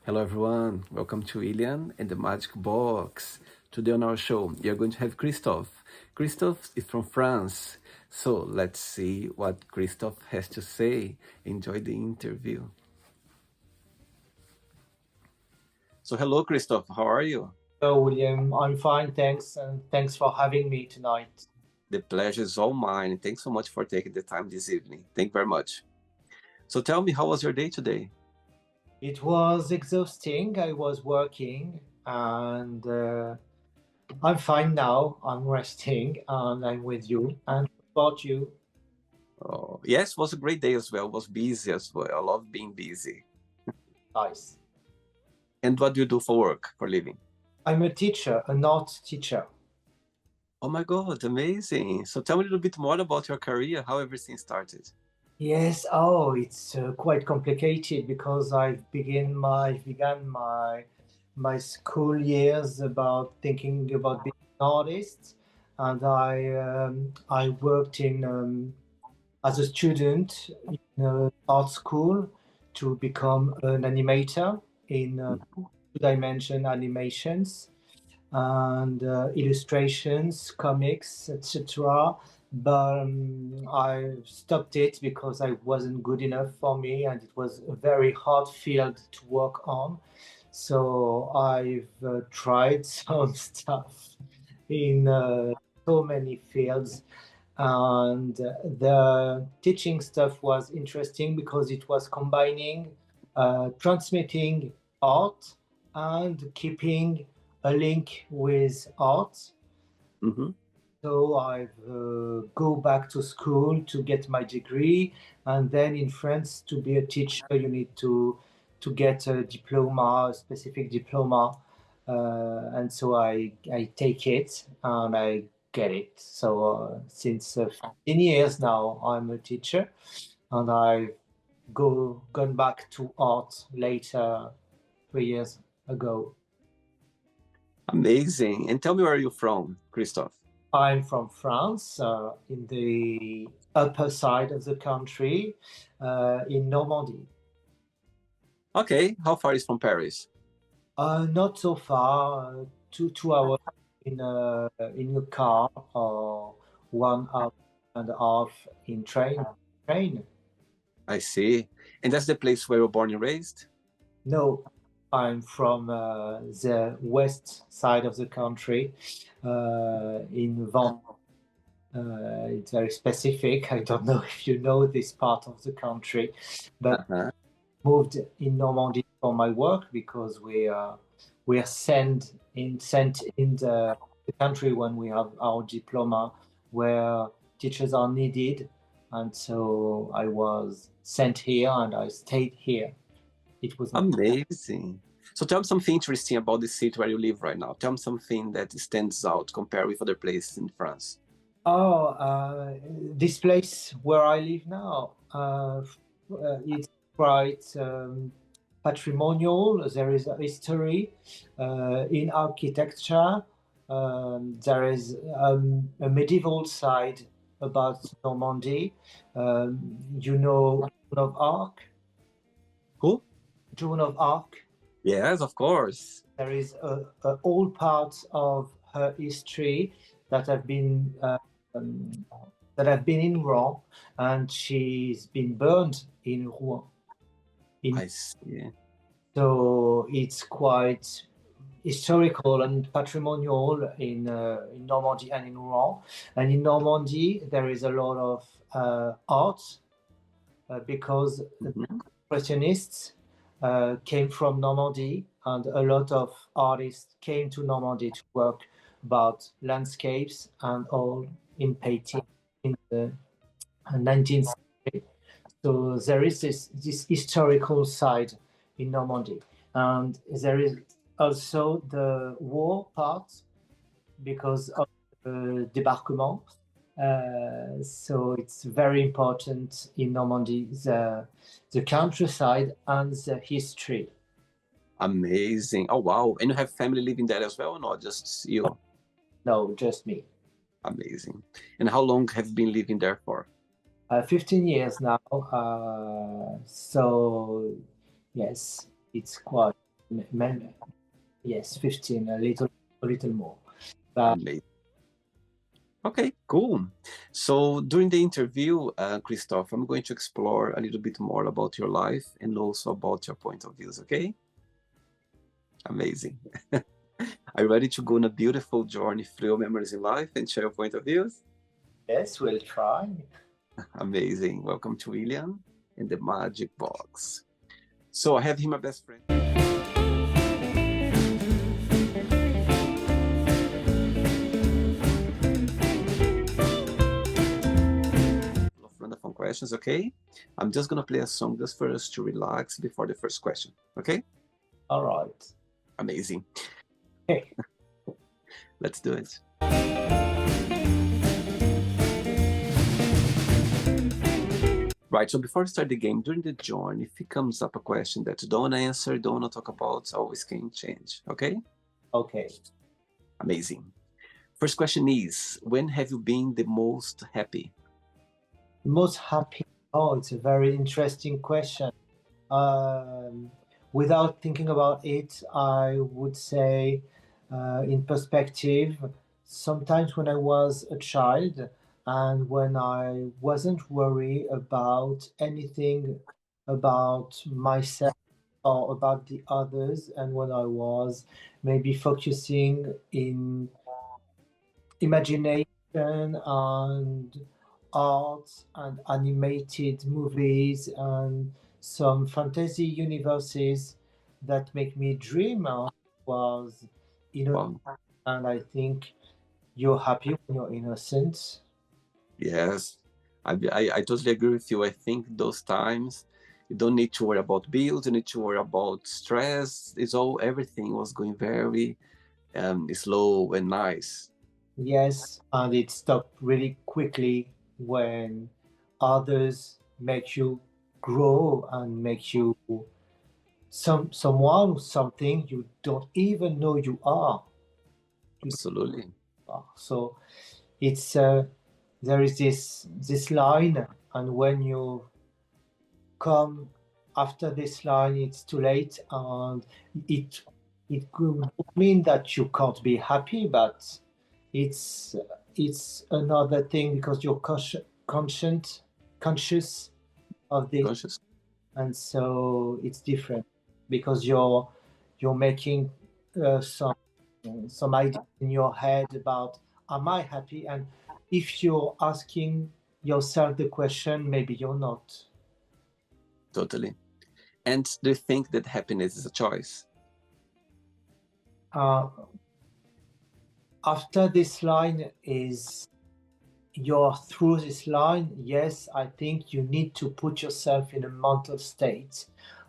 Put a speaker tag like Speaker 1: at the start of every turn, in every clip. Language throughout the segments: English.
Speaker 1: Hello everyone, welcome to Ilian and the Magic Box. Today on our show, we are going to have Kristof. Kristof is from France, so let's see what Kristof has to say. Enjoy the interview. So hello Kristof, how are you?
Speaker 2: Hello, William. I'm fine, thanks, and thanks for having me tonight.
Speaker 1: The pleasure is all mine. Thanks so much for taking the time this evening. Thank you very much. So tell me, how was your day today?
Speaker 2: It was exhausting. I was working, and I'm fine now. I'm resting, and I'm with you. And what about you?
Speaker 1: Oh, yes, it was a great day as well. It was busy as well. I love being busy.
Speaker 2: Nice.
Speaker 1: And what do you do for work, for living?
Speaker 2: I'm a teacher, an art teacher.
Speaker 1: Oh my God, amazing. So tell me a little bit more about your career, how everything started.
Speaker 2: Yes. Oh, it's quite complicated because I began my school years about thinking about being an artist, and I worked in as a student in art school to become an animator in
Speaker 1: Mhm.
Speaker 2: two-dimension animations and illustrations, comics, etc. But I stopped it because I wasn't good enough for me, and it was a very hard field to work on. So I've tried some stuff in so many fields, and the teaching stuff was interesting because it was combining transmitting art and keeping a link with art.
Speaker 1: Mhm.
Speaker 2: So I've go back to school to get my degree, and then in France, to be a teacher, you need to get a diploma, a specific diploma, and so I take it and I get it. So since 15 years now, I'm a teacher, and I've gone back to art later 3 years ago.
Speaker 1: Amazing. And tell me, where are you from, Christoph?
Speaker 2: I'm from France, in the upper side of the country, in Normandy.
Speaker 1: Okay, how far is from Paris?
Speaker 2: Not so far, 2 hours in a car, or 1 hour and a half in train.
Speaker 1: I see. And that's the place where you were born and raised?
Speaker 2: No, I'm from the west side of the country, in Vendée. It's very specific. I don't know if you know this part of the country, but
Speaker 1: Uh-huh.
Speaker 2: moved in Normandy for my work because we are sent in the country when we have our diploma, where teachers are needed, and so I was sent here and I stayed here. It was
Speaker 1: Amazing. So tell me something interesting about the city where you live right now. Tell me something that stands out compared with other places in France.
Speaker 2: oh this place where I live now. It's quite patrimonial. There is a history in architecture. There is a medieval side about Normandy. You know Joan of Arc?
Speaker 1: Who?
Speaker 2: Joan of Arc.
Speaker 1: Yes, of course.
Speaker 2: There is a all parts of her history that have been um, that have been in Rouen, and she's been burned in Rouen. In
Speaker 1: I see.
Speaker 2: So it's quite historical and patrimonial in Normandy and in Rouen. And in Normandy, there is a lot of art because the
Speaker 1: Mhm.
Speaker 2: Impressionists came from Normandy, and a lot of artists came to Normandy to work about landscapes and all in painting in the 19th century. So there is this historical side in Normandy, and there is also the war part because of the débarquement. So it's very important in Normandy, the countryside and the history.
Speaker 1: Amazing. Oh, wow. And you have family living there as well, or not just you?
Speaker 2: No, just me.
Speaker 1: Amazing. And how long have you been living there for?
Speaker 2: 15 years now. So yes, it's quite. Yes, 15, a little more. But
Speaker 1: Amazing. Okay, cool. So during the interview, Kristof, I'm going to explore a little bit more about your life and also about your point of views, okay? Amazing. Are you ready to go on a beautiful journey through your memories in life and share your point of views?
Speaker 2: yes, we'll try.
Speaker 1: Amazing. Welcome to William in the Magic Box. So I have here my best friend. Random questions, okay? I'm just gonna play a song just for us to relax before the first question, okay?
Speaker 2: All right.
Speaker 1: Amazing.
Speaker 2: Okay.
Speaker 1: Let's do it. Right, so before we start the game, during the journey, if it comes up a question that you don't want to answer, don't want to talk about, always can change, okay?
Speaker 2: Okay.
Speaker 1: Amazing. First question is, when have you been the most happy?
Speaker 2: Most happy. Oh, it's a very interesting question. Without thinking about it, I would say, in perspective, sometimes when I was a child and when I wasn't worried about anything about myself or about the others, and when I was maybe focusing in imagination and art and animated movies and some fantasy universes that make me dream was innocent.
Speaker 1: Wow.
Speaker 2: And I think you're happy when you're innocent.
Speaker 1: Yes, I totally agree with you. I think those times you don't need to worry about bills, you need to worry about stress. It's all everything was going very slow and nice.
Speaker 2: Yes, and it stopped really quickly when others make you grow and make you someone, something you don't even know you are. You
Speaker 1: Absolutely.
Speaker 2: are. So it's there is this line, and when you come after this line, it's too late, and it it could mean that you can't be happy, but it's it's another thing because you're conscient conscious of this,
Speaker 1: Conscious.
Speaker 2: and so it's different because you're making some idea in your head about am I happy, and if you're asking yourself the question, maybe you're not.
Speaker 1: Totally. And do you think that happiness is a choice?
Speaker 2: uh, After this line is you're through this line, yes, I think you need to put yourself in a mental state,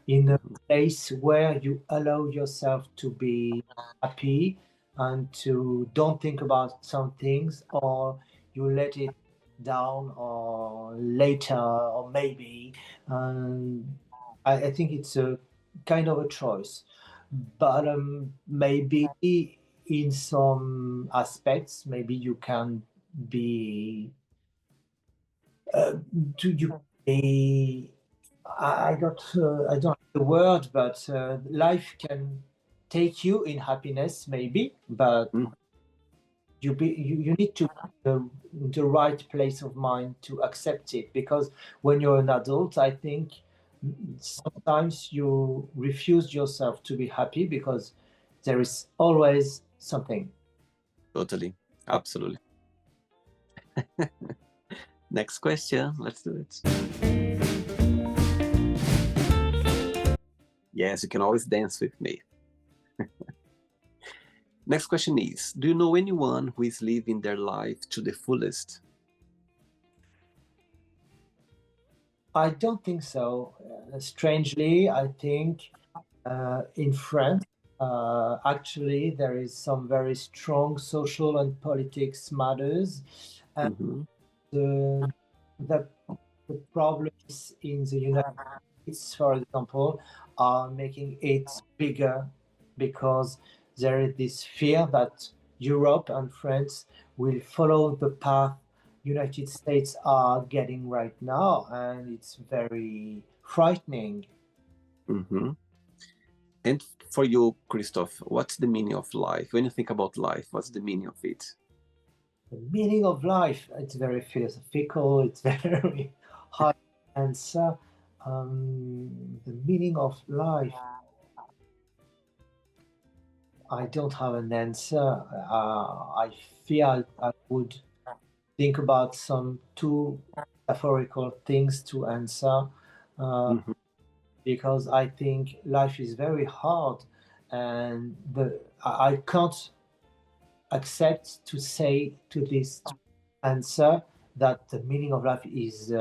Speaker 2: in a
Speaker 1: Mhm.
Speaker 2: place where you allow yourself to be happy and to don't think about some things, or you let it down or later or maybe. And I think it's a kind of a choice, but maybe in some aspects, maybe you can be do you be I don't have the word, but life can take you in happiness maybe, but
Speaker 1: Mm,
Speaker 2: you need to be in the right place of mind to accept it, because when you're an adult, I think sometimes you refuse yourself to be happy because there is always something.
Speaker 1: totally. Absolutely. Next question. Let's do it. Yes, you can always dance with me. Next question is, do you know anyone who is living their life to the fullest?
Speaker 2: I don't think so. Strangely, I think in France, actually, there is some very strong social and politics matters, and
Speaker 1: Hmm.
Speaker 2: the, the, the problems in the United States, for example, are making it bigger because there is this fear that Europe and France will follow the path United States are getting right now, and it's very frightening.
Speaker 1: Hmm. And for you, Kristof, what's the meaning of life? When you think about life, what's the meaning of it?
Speaker 2: The meaning of life, it's very philosophical, it's very hard to answer. The meaning of life, I don't have an answer. I fear I would think about some two metaphorical things to answer, uh,
Speaker 1: Mhm.
Speaker 2: because I think life is very hard, and I can't accept to say to this answer that the meaning of life is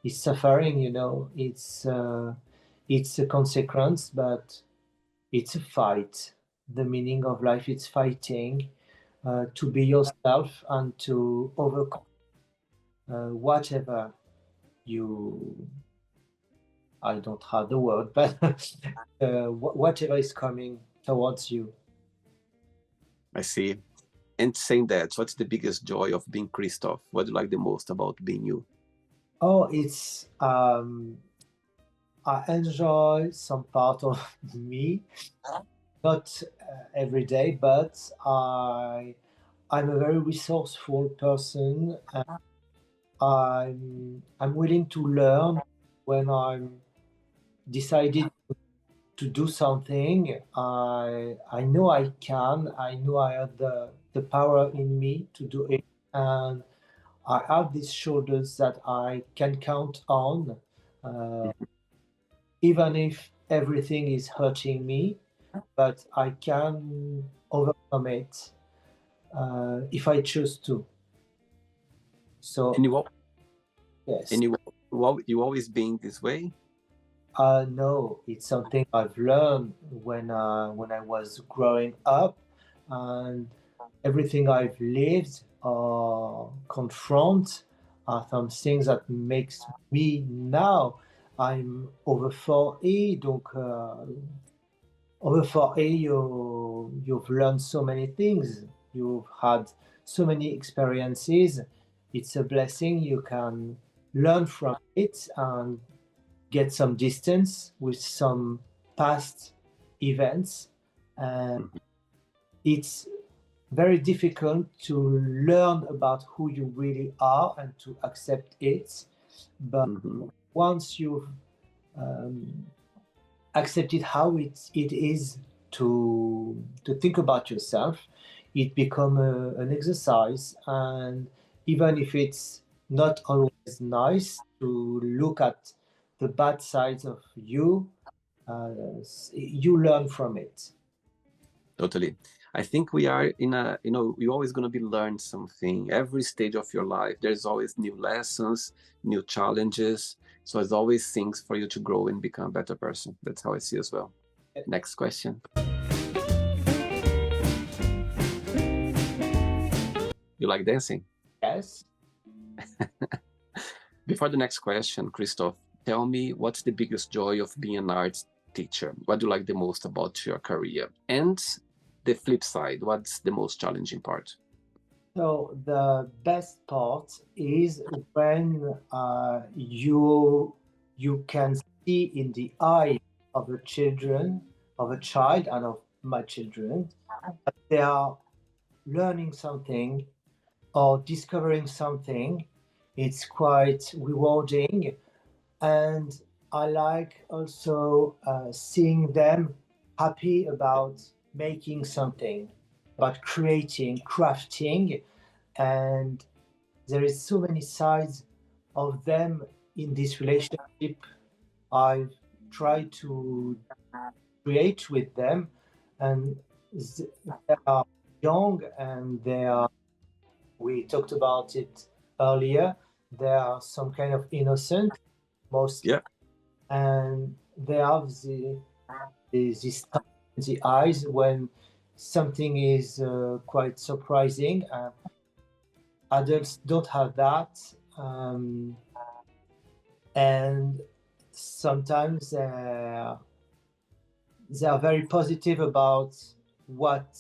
Speaker 2: suffering. You know, it's a consequence, but it's a fight. The meaning of life is fighting to be yourself and to overcome whatever you. I don't have the word, but whatever is coming towards you.
Speaker 1: I see. And saying that, what's the biggest joy of being Kristof? What do you like the most about being you?
Speaker 2: Oh, it's I enjoy some part of me, not every day, but I'm a very resourceful person. And I'm willing to learn when I'm decided to do something. I know I can. I know I have the power in me to do it, and I have these shoulders that I can count on, uh,
Speaker 1: Mhm.
Speaker 2: even if everything is hurting me. But I can overcome it if I choose to.
Speaker 1: And
Speaker 2: So
Speaker 1: you,
Speaker 2: yes,
Speaker 1: and you always being this way?
Speaker 2: no, it's something I've learned when I was growing up, and everything I've lived or confront are some things that makes me now. I'm over 40, donc over 40, you've learned so many things. You've had so many experiences. It's a blessing. You can learn from it and get some distance with some past events. And
Speaker 1: Mhm.
Speaker 2: it's very difficult to learn about who you really are and to accept it. But
Speaker 1: Mhm.
Speaker 2: once you've um, accepted how it is to think about yourself, it becomes an exercise. And even if it's not always nice to look at the bad sides of you, uh, you learn from it.
Speaker 1: Totally. I think we are in a, you're always going to be learn something. Every stage of your life, there's always new lessons, new challenges. So there's always things for you to grow and become a better person. That's how I see as well. Next question. You like dancing?
Speaker 2: Yes.
Speaker 1: Before the next question, Christoph, tell me what's the biggest joy of being an art teacher? What do you like the most about your career? And the flip side, what's the most challenging part?
Speaker 2: So the best part is when you can see in the eye of a children of a child and of my children that they are learning something or discovering something. It's quite rewarding, and I like also seeing them happy about making something, about creating, crafting, and there is so many sides of them in this relationship I've tried to create with them, and they are young and they are. We talked about it earlier. They are some kind of innocent, most,
Speaker 1: Yeah.
Speaker 2: and they have this time in the eyes when something is quite surprising. Adults don't have that. And sometimes they are very positive about what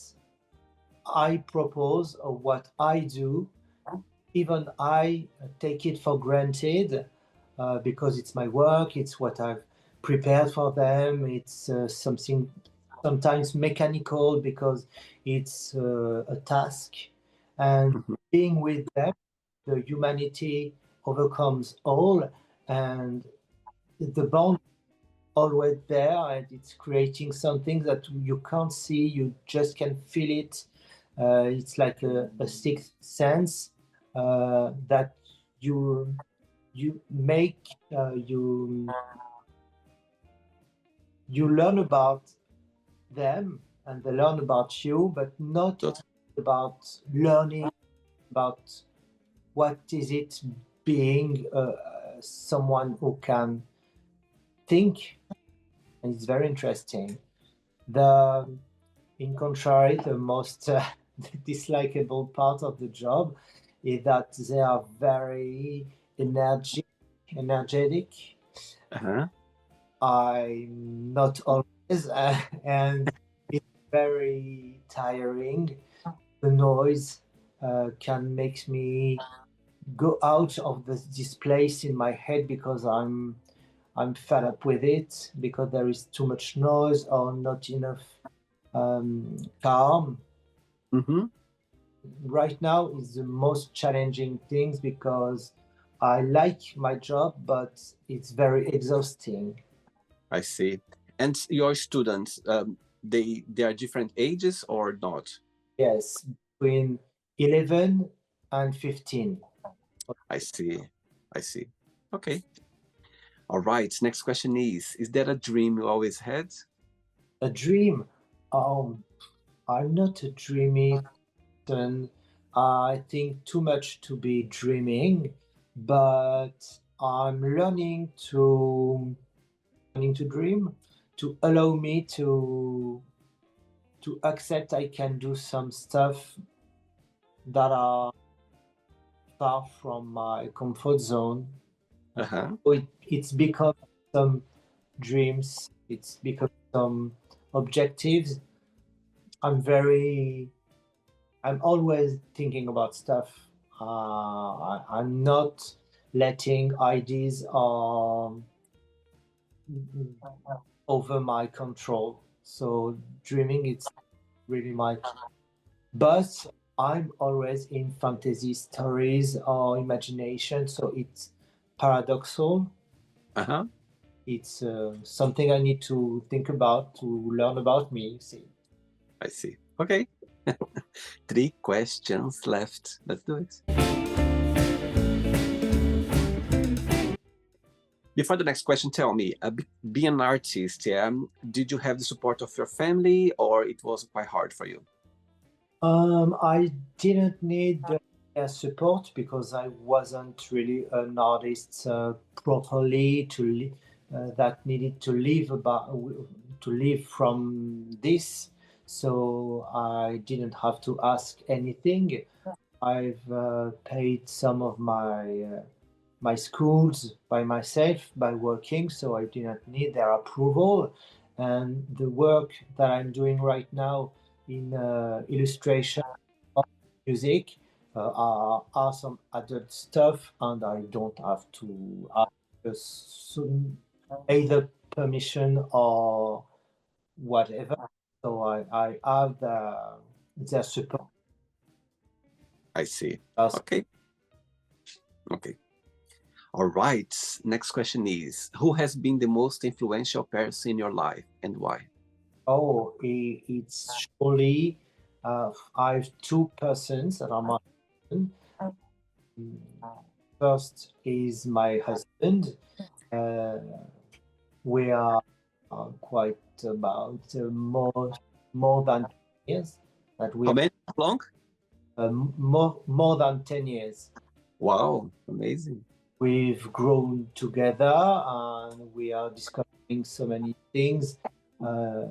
Speaker 2: I propose or what I do. Even I take it for granted because it's my work, it's what I've prepared for them. It's something sometimes mechanical because it's a task. And
Speaker 1: Mhm.
Speaker 2: being with them, the humanity overcomes all, and the bond always there, and it's creating something that you can't see, you just can feel it. It's like a sixth sense that you make you learn about them and they learn about you, but not
Speaker 1: Tot-
Speaker 2: about learning about what is it being someone who can think, and it's very interesting. The In contrary, the most dislikable part of the job is that they are very energetic.
Speaker 1: Uh-huh.
Speaker 2: I'm not always, and it's very tiring. The noise can make me go out of this place in my head because I'm fed up with it because there is too much noise or not enough calm.
Speaker 1: Mm-hmm.
Speaker 2: Right now is the most challenging things because I like my job, but it's very exhausting.
Speaker 1: I see. And your students, they are different ages or not?
Speaker 2: Yes, between 11 and 15.
Speaker 1: I see. I see. Okay. All right. Next question is there a dream you always had?
Speaker 2: A dream. I'm not a dreamy person. I think too much to be dreaming, but I'm learning to dream, to allow me to accept I can do some stuff that are far from my comfort zone.
Speaker 1: Uh-huh.
Speaker 2: So it's become some dreams, it's become some objectives. I'm always thinking about stuff. I'm not letting ideas over my control. So dreaming, it's really my. But I'm always in fantasy stories or imagination, so it's paradoxal.
Speaker 1: Uh-huh.
Speaker 2: It's something I need to think about to learn about me. You see.
Speaker 1: I see. Okay. Three questions left. Let's do it. Before the next question, tell me, being an artist, did you have the support of your family or it was quite hard for you?
Speaker 2: I didn't need their support because I wasn't really an artist properly that needed to live from this. So I didn't have to ask anything. I've paid some of my schools by myself by working, so I didn't need their approval. And the work that I'm doing right now in illustration of music are some adult stuff, and I don't have to ask either permission or whatever. So I have their support.
Speaker 1: I see.
Speaker 2: As
Speaker 1: Okay. Okay. All right. Next question is who has been the most influential person in your life and why?
Speaker 2: Oh, it's surely I have two persons that are my husband. First is my husband. Uh, we are quite about more than 10 years that we
Speaker 1: How
Speaker 2: are
Speaker 1: many? How long?
Speaker 2: more than 10 years.
Speaker 1: Wow. Amazing.
Speaker 2: We've grown together and we are discovering so many things uh,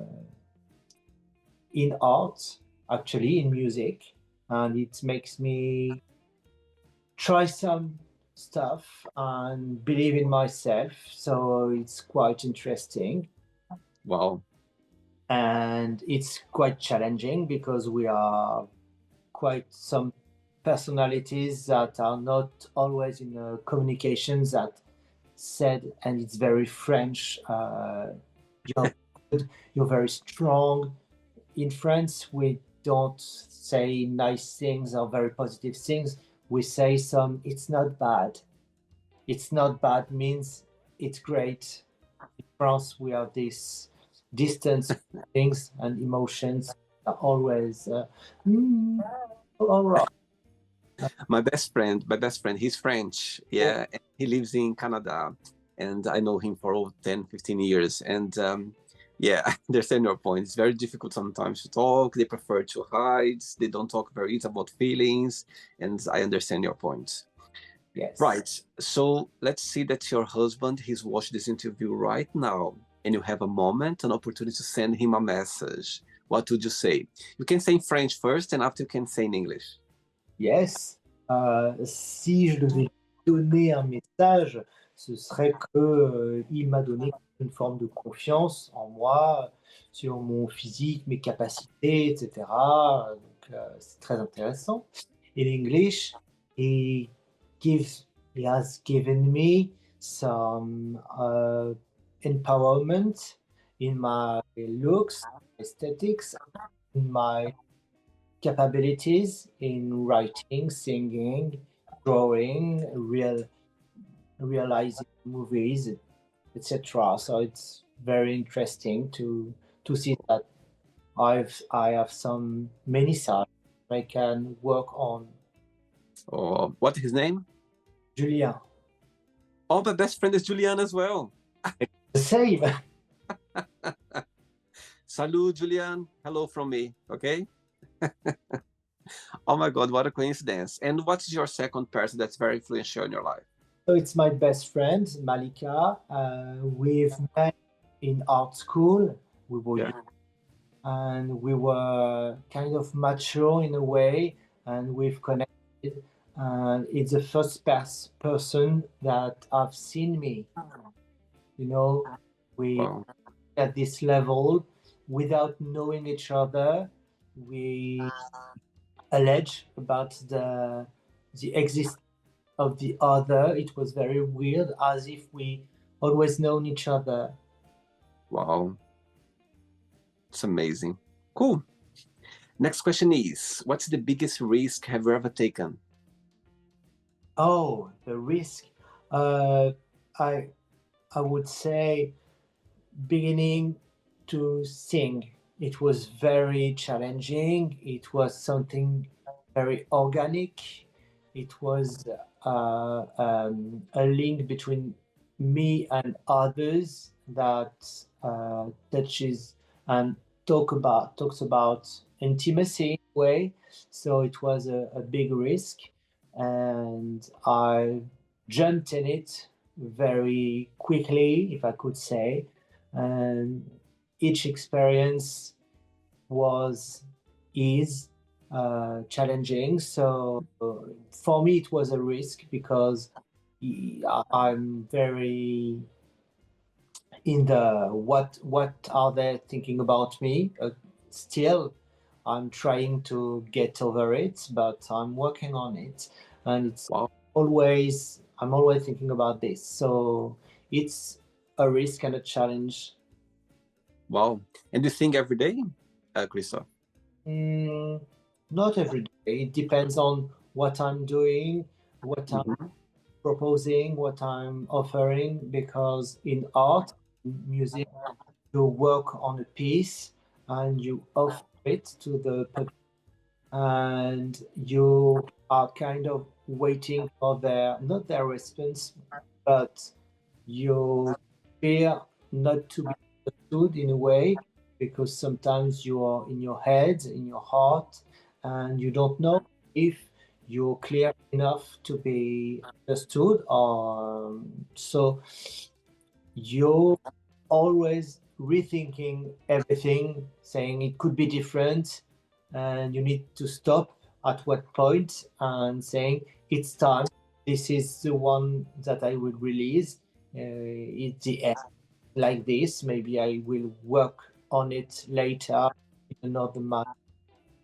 Speaker 2: in art, actually in music, and it makes me try some stuff and believe in myself. So it's quite interesting
Speaker 1: Wow.
Speaker 2: and it's quite challenging because we are quite some personalities that are not always in communications at said, and it's very French. You're good, you're very strong. In France, we don't say nice things or very positive things. We say some, it's not bad. It's not bad means it's great. In France, we have this distance things and emotions are always all right.
Speaker 1: My best friend, he's French. Yeah. And he lives in Canada. And I know him for over 10, 15 years. And yeah, I understand your point. It's very difficult sometimes to talk. They prefer to hide. They don't talk very easy about feelings. And I understand your point.
Speaker 2: Yes.
Speaker 1: Right. So let's see that your husband, he's watched this interview right now, and you have a moment, an opportunity to send him a message. What would you say? You can say in French first, and after you can say in English.
Speaker 2: Yes. Si je devais donner un message, ce serait que il m'a donné une forme de confiance en moi, sur mon physique, mes capacités, etc. Donc, c'est très intéressant. In English, he he has given me some empowerment in my looks, aesthetics, in my capabilities in writing, singing, drawing, realizing movies, etc. So it's very interesting to see that I have some many sides I can work on.
Speaker 1: Or what's his name?
Speaker 2: Julien,
Speaker 1: Oh, my best friend is Julian as well.
Speaker 2: the same.
Speaker 1: Salut, Julian. Hello from me. Okay. Oh my God, what a coincidence. And what's your second person that's very influential in your life?
Speaker 2: So it's my best friend Malika. We've met in art school. We were
Speaker 1: Yeah.
Speaker 2: and we were kind of mature in a way, and we've connected. And it's the first person that I've seen me. You know, we
Speaker 1: Wow.
Speaker 2: at this level without knowing each other. We allege about the existence of the other. It was very weird, as if we always known each other.
Speaker 1: Wow. It's amazing. Cool. Next question is, what's the biggest risk have you ever taken?
Speaker 2: Oh, the risk. Uh, I I would say beginning to sing. It was very challenging. It was something very organic. It was a link between me and others that touches and talks about intimacy in a way. So it was a big risk, and I jumped in it very quickly, if I could say. And each experience was is challenging. So for me, it was a risk because I'm very in the what are they thinking about me? Still, I'm trying to get over it, but I'm working on it, and it's
Speaker 1: Wow.
Speaker 2: always I'm always thinking about this. So it's a risk and a challenge.
Speaker 1: Wow. And you sing every day, Kristof?
Speaker 2: Mm, not every day. It depends on what I'm doing, what I'm
Speaker 1: Mm-hmm.
Speaker 2: proposing, what I'm offering, because in art, music, you work on a piece and you offer it to the public, and you are kind of waiting for their, not their response, but you fear not to be understood in a way, because sometimes you are in your head, in your heart, and you don't know if you're clear enough to be understood. Or so you're always rethinking everything, saying it could be different, and you need to stop at what point and saying it's time. This is the one that I will release. It's the end like this. Maybe I will work on it later in another month.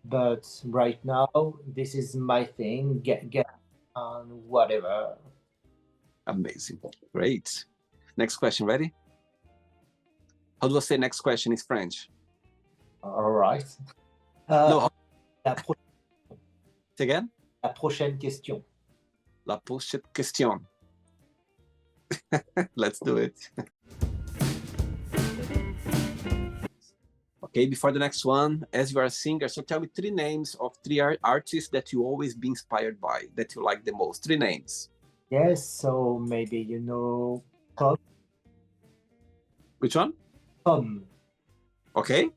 Speaker 2: But right now, this is my thing. Get on whatever.
Speaker 1: Amazing. Great. Next question, ready? How do I say next question in French?
Speaker 2: All right.
Speaker 1: No,
Speaker 2: La, pro-
Speaker 1: say again?
Speaker 2: la prochaine question.
Speaker 1: La prochaine question. Let's do it. Okay, before the next one, as you are a singer, so tell me 3 names of 3 artists that you always be inspired by, that you like the most. 3 names.
Speaker 2: Yes, so maybe you know Pom.
Speaker 1: Which one?
Speaker 2: Pom.
Speaker 1: Okay.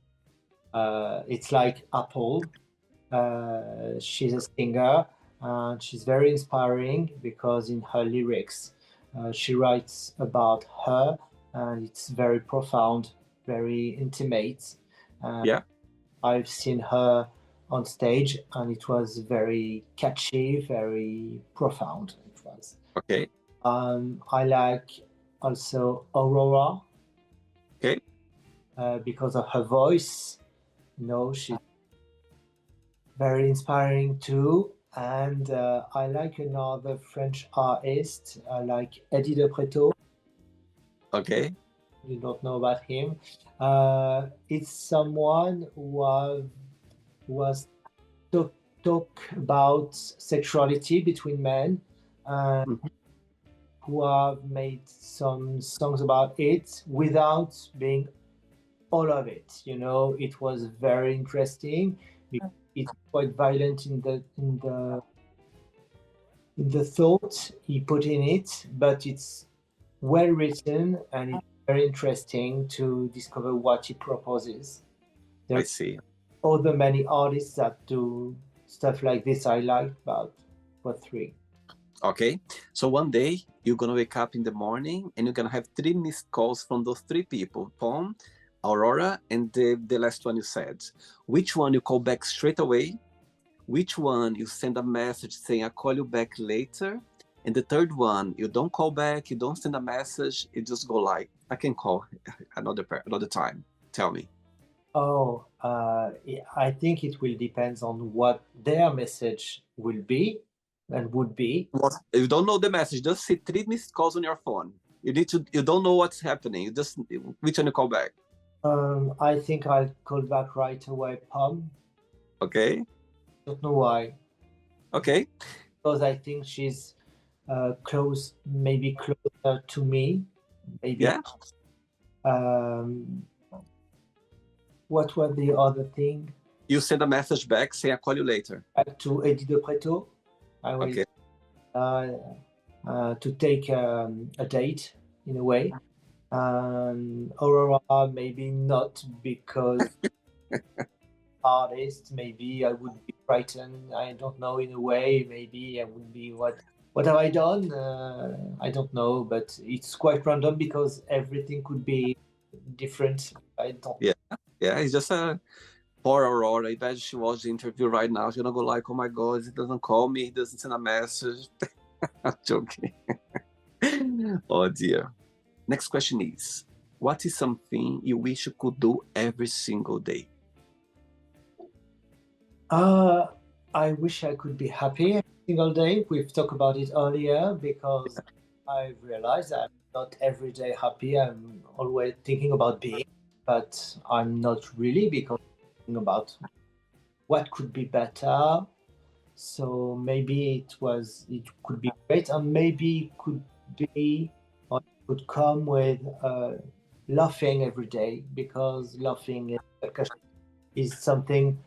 Speaker 2: It's like Apple. She's a singer and she's very inspiring because in her lyrics she writes about her and it's very profound, very intimate.
Speaker 1: Yeah.
Speaker 2: I've seen her on stage and it was very catchy, very profound. It was.
Speaker 1: Okay.
Speaker 2: I like also Aurora
Speaker 1: Okay.
Speaker 2: because of her voice. You know, she's very inspiring too. And I like another French artist. I like Eddie de Preto.
Speaker 1: Okay.
Speaker 2: You don't know about him. It's someone who was talk about sexuality between men and
Speaker 1: Mhm.
Speaker 2: who have made some songs about it without being all of it. You know, it was very interesting because it's quite violent in the thought he put in it, but it's well written and it's very interesting to discover what he proposes. There
Speaker 1: I
Speaker 2: are
Speaker 1: see.
Speaker 2: other many artists that do stuff like this I like, but for 3.
Speaker 1: Okay. So one day you're gonna wake up in the morning and you're gonna have 3 missed calls from those 3 people, Pom, Aurora, and the last one you said. Which one you call back straight away? Which one you send a message saying I'll call you back later? And the third one, you don't call back, you don't send a message, you just go like, I can call another time. Tell me.
Speaker 2: Oh, I think it will depend on what their message will be and would be.
Speaker 1: What? You don't know the message, just see 3 missed calls on your phone. You don't know what's happening. You just, which one you call back?
Speaker 2: I think I'll call back right away, Pom.
Speaker 1: Okay.
Speaker 2: Don't know why,
Speaker 1: Okay.
Speaker 2: because I think she's close, maybe closer to me. Maybe.
Speaker 1: Yeah.
Speaker 2: Um, what was the other thing?
Speaker 1: You send a message back saying I'll call you later.
Speaker 2: Back to Eddie de Preto. I will
Speaker 1: Okay.
Speaker 2: to take a date in a way. Aurora, maybe not because artist. Maybe I would be frightened. I don't know. In a way, maybe I would be what have I done? I don't know, but it's quite random because everything could be different. I don't.
Speaker 1: Yeah. Yeah. It's just a poor Aurora. Imagine she watched the interview right now. She's gonna go like, oh my God, he doesn't call me, he doesn't send a message. I'm joking. Oh dear. Next question is, what is something you wish you could do every single day?
Speaker 2: I wish I could be happy every single day. We've talked about it earlier because I realized that I'm not every day happy. I'm always thinking about being, but I'm not really because I'm thinking about what could be better. So maybe it could be great, and maybe it could be or it could come with laughing every day because laughing is something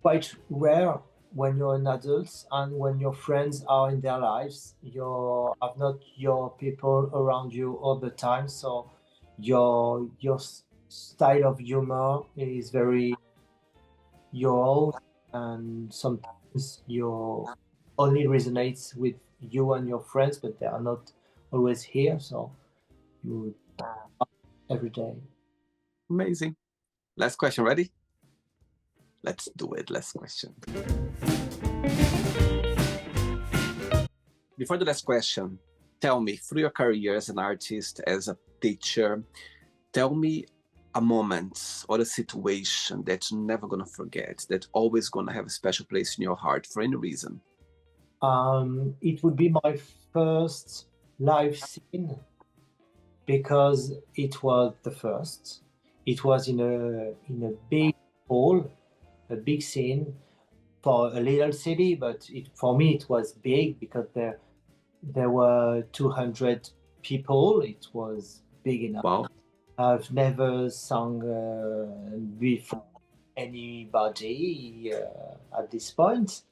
Speaker 2: quite rare when you're an adult and when your friends are in their lives. You have not your people around you all the time, so your style of humor is very your own, and sometimes your only resonates with you and your friends, but they are not always here. So you every day.
Speaker 1: Amazing. Last question, ready? Let's do it. Last question. Before the last question, tell me, through your career as an artist, as a teacher, tell me a moment or a situation that you're never gonna forget, that always gonna have a special place in your heart for any reason.
Speaker 2: It would be my first live scene because it was the first. It was in a big hall, a big scene for a little city, but for me it was big because there were 200 people. It was big enough.
Speaker 1: Wow.
Speaker 2: I've never sung before anybody at this point,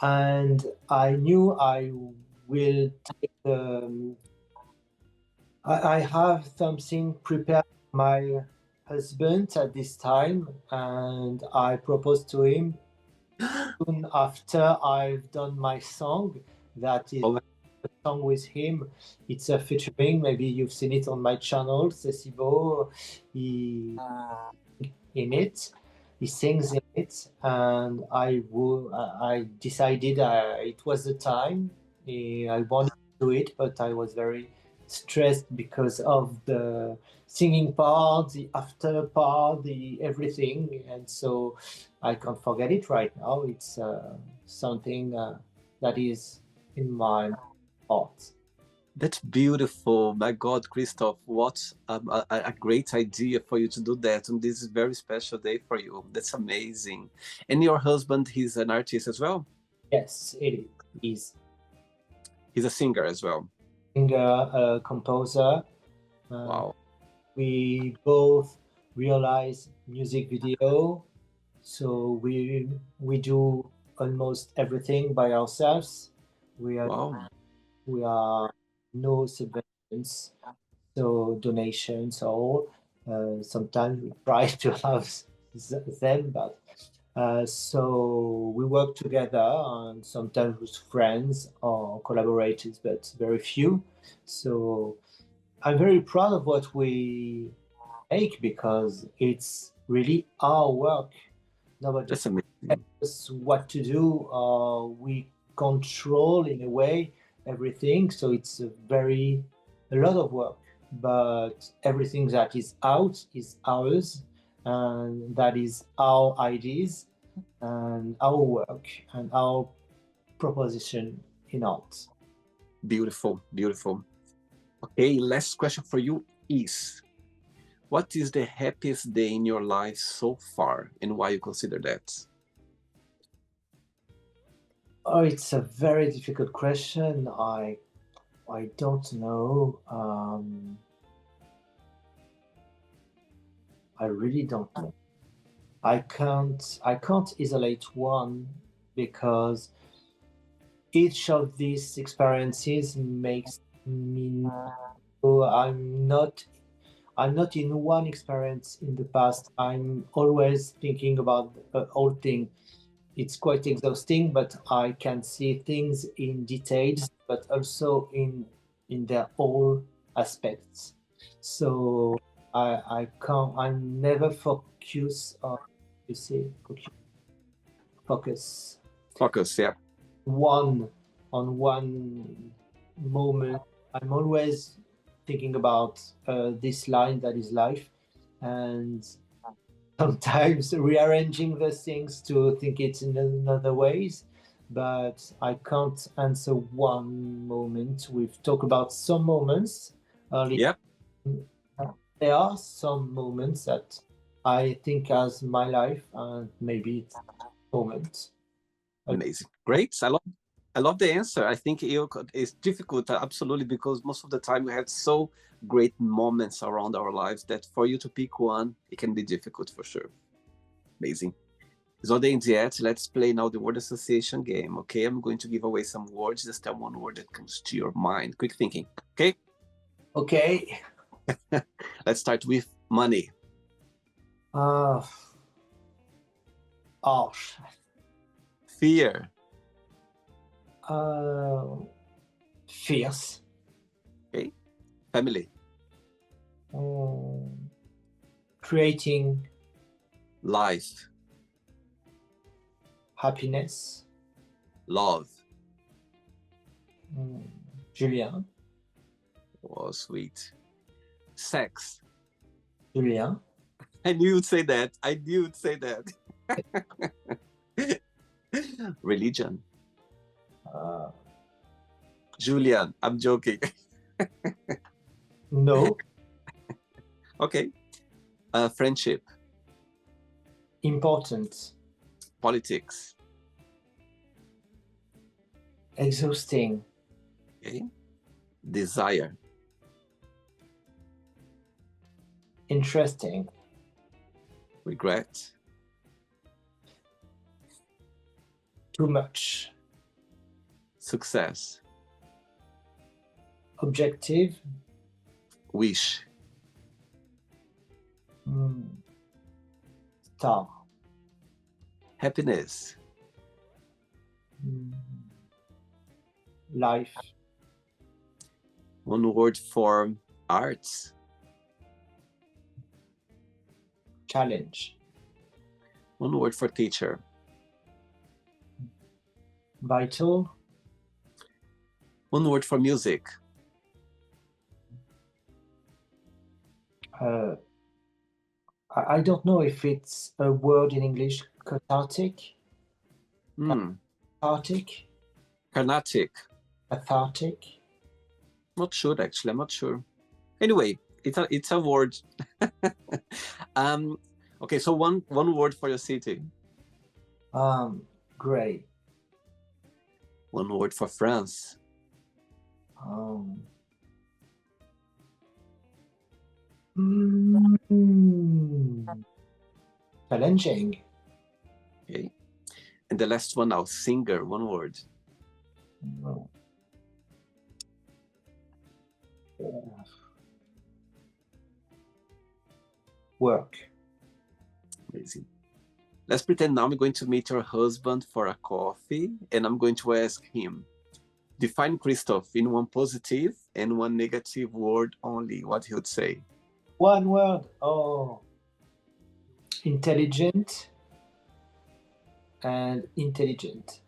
Speaker 2: and I knew I will take the. I have something prepared for my husband at this time, and I proposed to him soon after I've done my song. That is
Speaker 1: Oh,
Speaker 2: a song with him. It's a featuring. Maybe you've seen it on my channel, Cecibo. He in it. He sings in it, and I decided it was the time. I wanted to do it, but I was very stressed because of the singing part, the after part, the everything, and so I can't forget it right now. It's something that is in my heart.
Speaker 1: that's beautiful. My God, Kristof, what a great idea for you to do that. And this is a very special day for you. That's amazing. And your husband, he's an artist as well?
Speaker 2: Yes, it is.
Speaker 1: He's a singer as well.
Speaker 2: Singer, composer.
Speaker 1: Wow.
Speaker 2: We both realize music video, so we do almost everything by ourselves. We are
Speaker 1: Wow.
Speaker 2: we are no subventions, so donations or sometimes we try to have them, but so we work together and sometimes with friends or collaborators, but very few. So I'm very proud of what we make because it's really our work. Nobody
Speaker 1: That's amazing.
Speaker 2: tells us what to do. We control in a way everything, so it's a lot of work. But everything that is out is ours, and that is our ideas and our work and our proposition in art.
Speaker 1: Beautiful, beautiful. Okay, last question for you is, what is the happiest day in your life so far and why you consider that?
Speaker 2: Oh, it's a very difficult question. I don't know. I really don't know. I can't isolate one because each of these experiences makes me know I'm not in one experience in the past. I'm always thinking about the whole thing. It's quite exhausting, but I can see things in details, but also in their all aspects. So I can't. I never focus on you see focus
Speaker 1: Focus, yeah.
Speaker 2: one on one moment. I'm always thinking about this line that is life, and sometimes rearranging the things to think it in another ways. But I can't answer one moment. We've talked about some moments earlier.
Speaker 1: Yep.
Speaker 2: There are some moments that I think as my life, and maybe it's a moment.
Speaker 1: Amazing. Great. I love the answer. I think it's difficult, absolutely, because most of the time we have so great moments around our lives that for you to pick one, it can be difficult for sure. Amazing. So the yet, let's play now the word association game. Okay, I'm going to give away some words. Just tell one word that comes to your mind. Quick thinking. Okay.
Speaker 2: Okay.
Speaker 1: Let's start with money.
Speaker 2: Harsh.
Speaker 1: Fear.
Speaker 2: Fierce.
Speaker 1: Okay. Family.
Speaker 2: Creating
Speaker 1: Life.
Speaker 2: happiness.
Speaker 1: Love.
Speaker 2: Julien.
Speaker 1: Oh, sweet. Sex.
Speaker 2: Julien.
Speaker 1: I knew you'd say that. I knew you'd say that. Religion. Julian, I'm joking.
Speaker 2: No.
Speaker 1: Okay. Friendship,
Speaker 2: Important.
Speaker 1: politics,
Speaker 2: Exhausting.
Speaker 1: okay. Desire,
Speaker 2: Interesting.
Speaker 1: regret,
Speaker 2: Too much.
Speaker 1: success,
Speaker 2: Objective.
Speaker 1: wish,
Speaker 2: Star.
Speaker 1: happiness,
Speaker 2: Mm, Life.
Speaker 1: one word for arts,
Speaker 2: Challenge.
Speaker 1: one word for teacher,
Speaker 2: Vital.
Speaker 1: one word for music,
Speaker 2: Uh, I don't know if it's a word in English. Cathartic. Cathartic.
Speaker 1: Carnatic.
Speaker 2: Cathartic.
Speaker 1: Not sure, actually. I'm not sure. Anyway, it's a word. Okay, so one word for your city.
Speaker 2: Gray.
Speaker 1: One word for France.
Speaker 2: Challenging.
Speaker 1: Okay. And the last one now, singer, one word.
Speaker 2: Work.
Speaker 1: Amazing. Let's pretend now I'm going to meet your husband for a coffee, and I'm going to ask him, define Kristof in one positive and one negative word only. What he would say?
Speaker 2: One word. Oh. Intelligent and intelligent.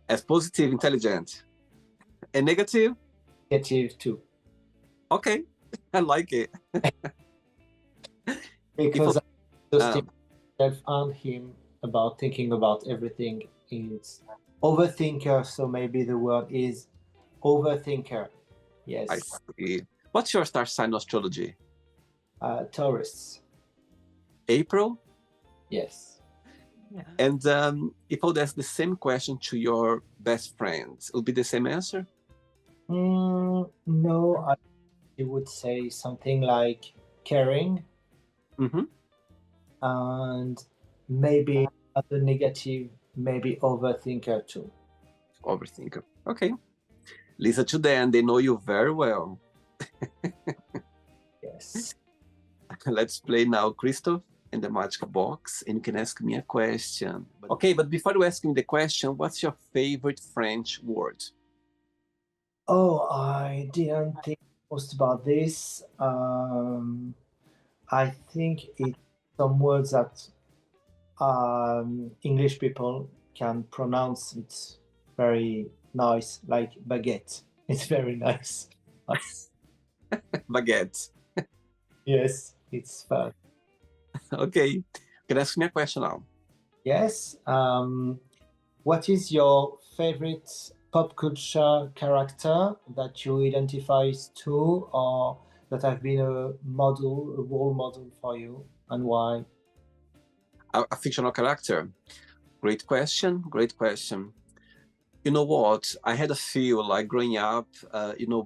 Speaker 1: As positive, intelligent. And negative?
Speaker 2: Negative too.
Speaker 1: Okay, I like it.
Speaker 2: Because I just myself and him about thinking about everything. Is overthinker, so maybe the word is overthinker. Yes.
Speaker 1: I see. What's your star sign astrology?
Speaker 2: Taurus.
Speaker 1: April?
Speaker 2: Yes.
Speaker 1: Yeah. And if I would ask the same question to your best friends, it would be the same answer?
Speaker 2: No, I would say something like caring. And maybe other negative, maybe overthinker too.
Speaker 1: Overthinker. Okay. Listen to them, they know you very well.
Speaker 2: Yes.
Speaker 1: Let's play now, Kristof, in the magic box, and you can ask me a question. Okay, but before you ask me the question, what's your favorite French word?
Speaker 2: Oh, I didn't think most about this. I think it's some words that English people can pronounce. It's very nice, like baguette. It's very nice.
Speaker 1: Baguette.
Speaker 2: Yes, it's fun.
Speaker 1: Okay, you can ask me a question now.
Speaker 2: Yes. What is your favorite pop culture character that you identify to, or that have been a model, a role model for you, and why?
Speaker 1: A fictional character? Great question, great question. You know what? I had a feel like growing up,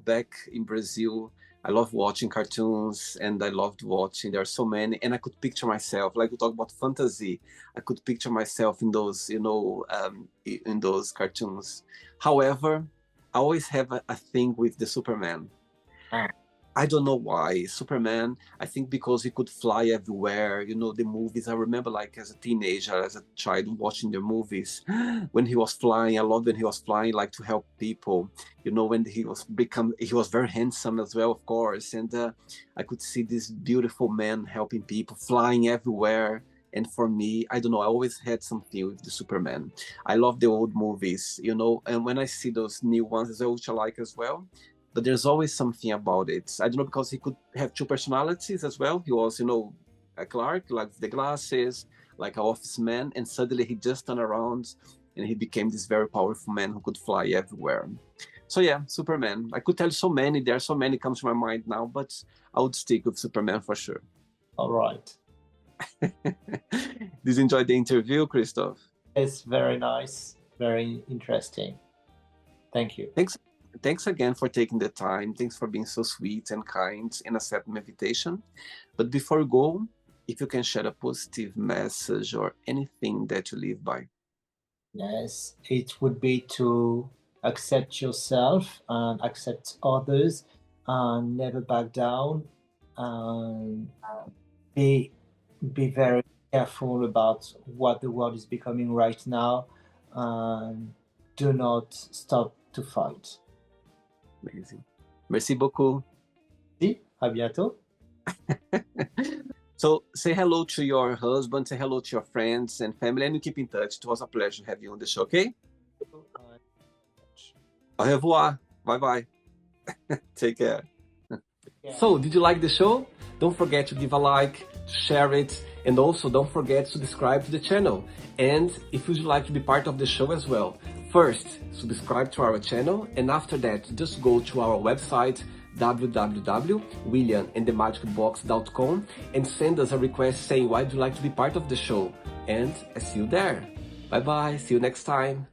Speaker 1: back in Brazil, I love watching cartoons and I loved watching. There are so many, and I could picture myself. Like we talk about fantasy, I could picture myself in those, in those cartoons. However, I always have a thing with the Superman. I don't know why. Superman, I think because he could fly everywhere. The movies, I remember like as a teenager, as a child watching the movies, when he was flying, I loved when he was flying, like to help people. When he was very handsome as well, of course. And I could see this beautiful man helping people, flying everywhere. And for me, I don't know, I always had something with the Superman. I love the old movies, and when I see those new ones as well, which I like as well, but there's always something about it. I don't know, because he could have two personalities as well. He was, a Clark, like the glasses, like an office man, and suddenly he just turned around and he became this very powerful man who could fly everywhere. So yeah, Superman. I could tell so many. There are so many comes to my mind now, but I would stick with Superman for sure.
Speaker 2: All right.
Speaker 1: Did you enjoy the interview, Kristof?
Speaker 2: It's very nice, very interesting. Thank you.
Speaker 1: Thanks again for taking the time. Thanks for being so sweet and kind and accepting my invitation. But before we go, if you can share a positive message or anything that you live by.
Speaker 2: Yes, it would be to accept yourself and accept others and never back down and be be very careful about what the world is becoming right now and do not stop to fight.
Speaker 1: Amazing. Merci beaucoup.
Speaker 2: Si, à bientôt.
Speaker 1: So say hello to your husband, say hello to your friends and family, and we keep in touch. It was a pleasure having you on the show, okay? Au revoir. Bye-bye. Take care.
Speaker 2: Yeah.
Speaker 1: So, did you like the show? Don't forget to give a like, to share it, and also don't forget to subscribe to the channel. And if you'd like to be part of the show as well, first, subscribe to our channel, and after that, just go to our website, www.williamandthemagicbox.com, and send us a request saying why would you like to be part of the show. And I see you there. Bye-bye. See you next time.